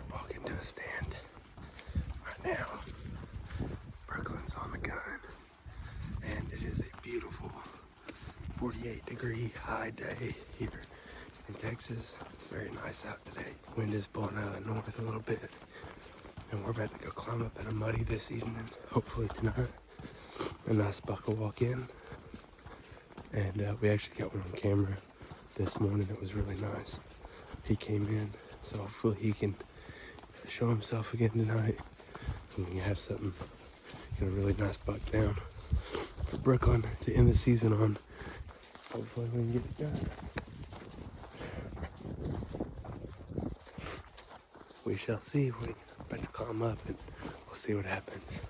here walking to a stand right now. Brooklyn's on the gun, and it is a beautiful 48-degree high day here in Texas. It's very nice out today. Wind is blowing out of the north a little bit, and we're about to go climb up in a muddy this evening, hopefully tonight. A nice buck will walk in, and we actually got one on camera this morning that was really nice. He came in, so hopefully he can show himself again tonight, and we can have something, get a really nice buck down for Brooklyn to end the season on. Hopefully we can get it done. We shall see. We're about to climb up and we'll see what happens.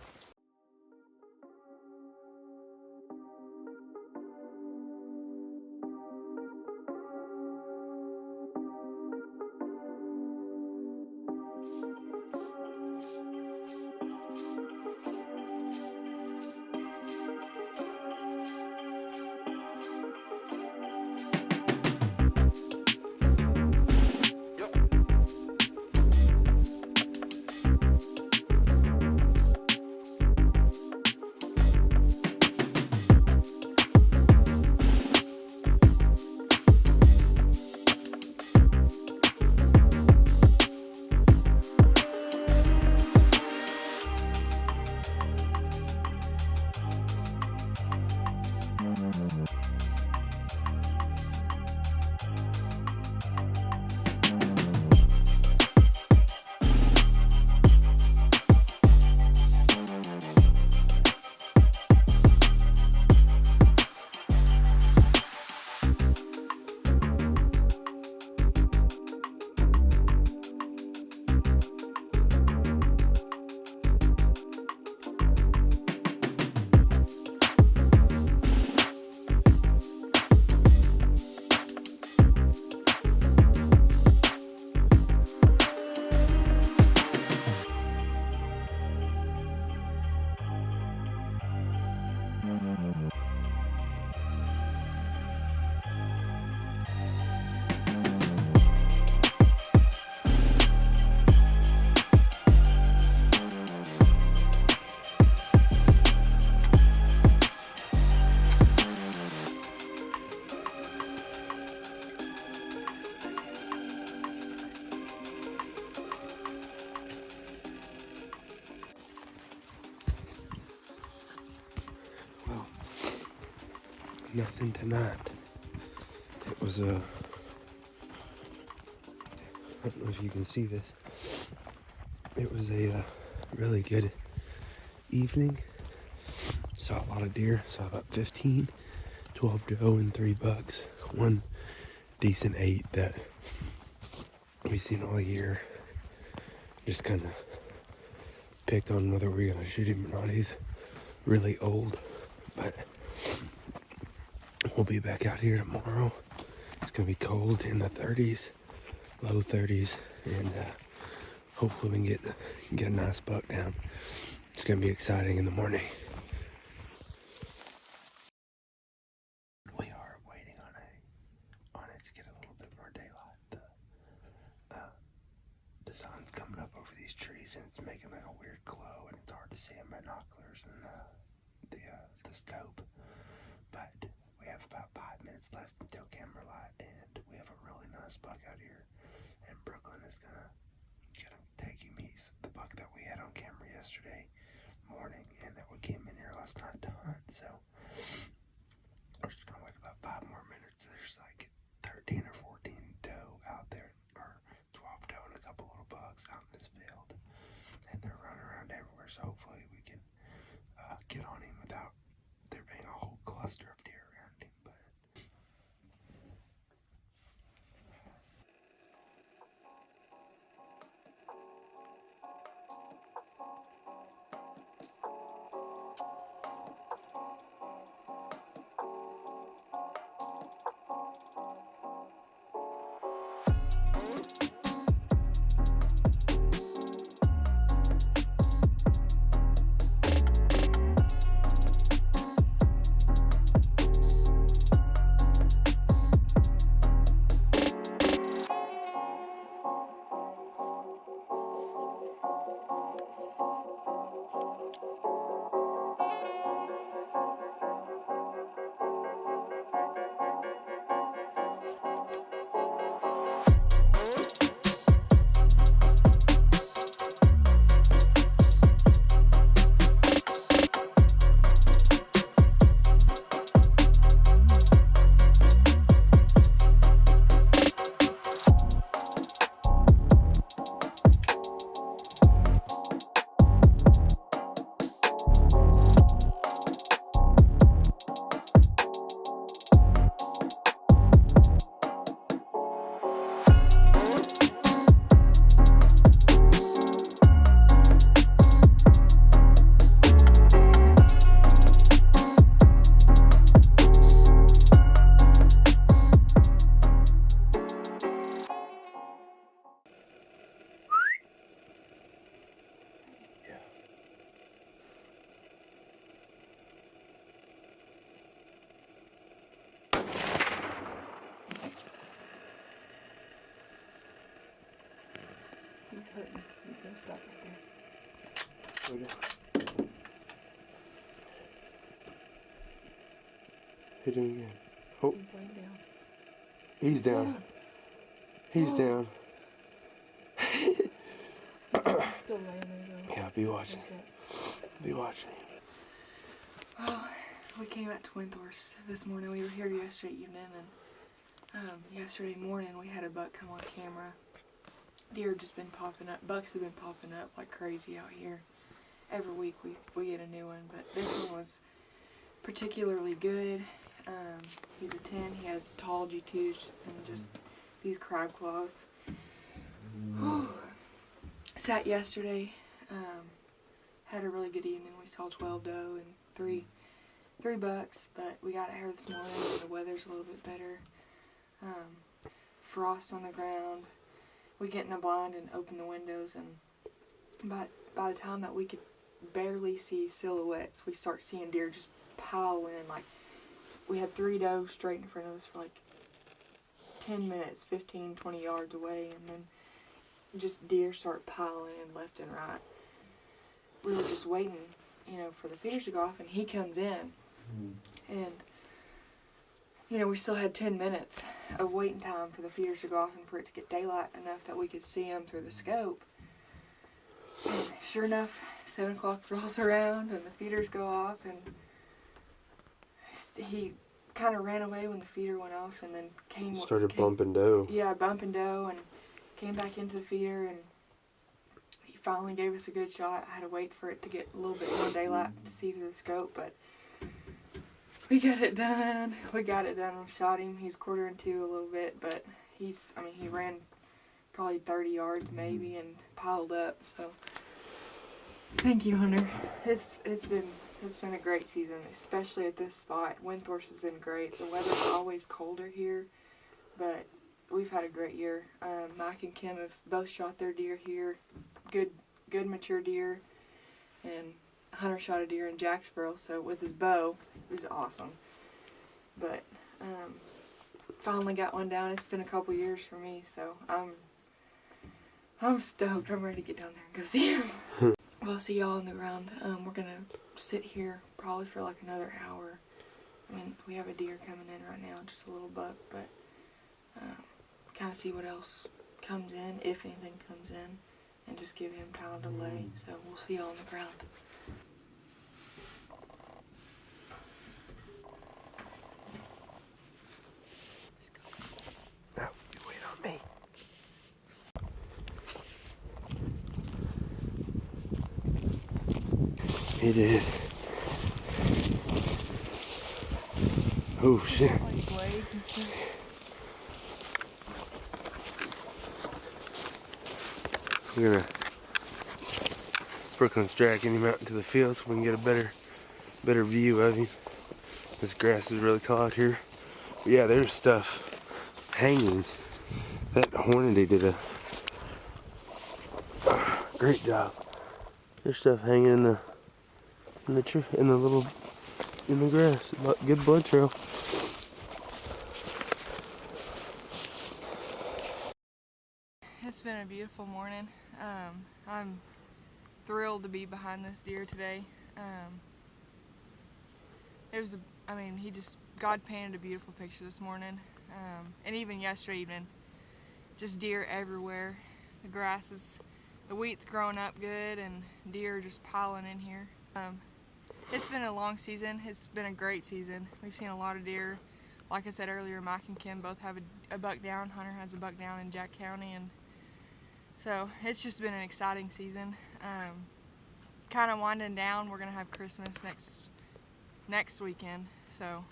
Well, nothing tonight. It was I don't know if you can see this. It was a really good evening. Saw a lot of deer. Saw about 15, 12 doe and 3 bucks. One decent 8 that we've seen all year. Just kind of picked on whether we're gonna shoot him or not. He's really old, but we'll be back out here tomorrow. It's gonna be cold, in the 30s, low 30s, and hopefully we can get a nice buck down. It's gonna be exciting in the morning. We are waiting on it to get a little bit more daylight. The sun's coming up over these trees and it's making like a weird glow, and it's hard to see in binoculars and the scope. But we have about 5 minutes left until camera light, and we have a really nice buck out here. And Brooklyn is gonna take him. He's the buck that we had on camera yesterday morning, and that we came in here last night to hunt. So we're just gonna wait about 5 more minutes. There's like 13 or 14 doe out there, or 12 doe and a couple little bucks out in this field, and they're running around everywhere. So hopefully we can get on him without there being a whole cluster of deer around him. But He's hurting. He's so stuck up there. Go down. Hit him again. Oh. He's laying down. He's down. He's down. He's still laying there though. Yeah, be watching. Be watching. Well, we came out to Windthorst this morning. We were here yesterday evening, and yesterday morning we had a buck come on camera. Deer just been popping up. Bucks have been popping up like crazy out here. Every week we get a new one, but this one was particularly good. He's a 10. He has tall G2s and just these crab claws. Sat yesterday. Had a really good evening. We saw 12 doe and three bucks, but we got out here this morning and the weather's a little bit better. Frost on the ground. We get in a blind and open the windows, and by the time that we could barely see silhouettes, we start seeing deer just pile in. Like, we had 3 doe straight in front of us for like 10 minutes, 15, 20 yards away, and then just deer start piling in left and right. We were just waiting, for the feeders to go off, and he comes in, and we still had 10 minutes of waiting time for the feeders to go off and for it to get daylight enough that we could see him through the scope. And sure enough, 7 o'clock rolls around and the feeders go off, and he kind of ran away when the feeder went off, and then started bumping doe. Yeah, bumping doe, and came back into the feeder, and he finally gave us a good shot. I had to wait for it to get a little bit more daylight to see through the scope, but we got it done. We shot him. He's 1/4 2 a little bit, but he ran probably 30 yards maybe and piled up. So thank you, Hunter. It's been a great season, especially at this spot. Windthorst has been great. The weather's always colder here, but we've had a great year. Mike and Kim have both shot their deer here. Good mature deer, and Hunter shot a deer in Jacksboro, so with his bow, it was awesome. But finally got one down. It's been a couple years for me, so I'm stoked. I'm ready to get down there and go see him. We'll see y'all on the ground. We're gonna sit here probably for like another hour. We have a deer coming in right now, just a little buck, but kind of see what else comes in, if anything comes in, and just give him time to lay. So we'll see y'all on the ground. Now, you wait on me. He did. Oh shit. We're gonna Brooklyn's dragging him out into the field so we can get a better view of him. This grass is really tall out here. But yeah, there's stuff hanging. That Hornady did a great job. There's stuff hanging in the grass. Good blood trail. It's been a beautiful morning. I'm thrilled to be behind this deer today. God painted a beautiful picture this morning, and even yesterday evening. Just deer everywhere. The wheat's growing up good, and deer are just piling in here. It's been a long season. It's been a great season. We've seen a lot of deer. Like I said earlier, Mike and Kim both have a buck down. Hunter has a buck down in Jack County, and so it's just been an exciting season. Kind of winding down. We're gonna have Christmas next weekend, so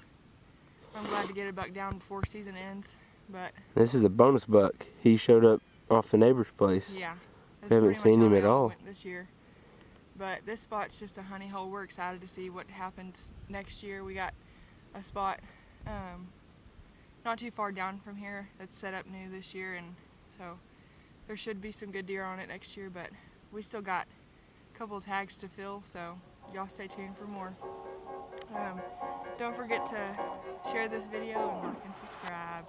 I'm glad to get a buck down before season ends. But this is a bonus buck. He showed up off the neighbor's place. Yeah, we haven't seen him at all this year. But this spot's just a honey hole. We're excited to see what happens next year. We got a spot not too far down from here that's set up new this year, and so there should be some good deer on it next year, but we still got a couple of tags to fill, so y'all stay tuned for more. Don't forget to share this video and like and subscribe.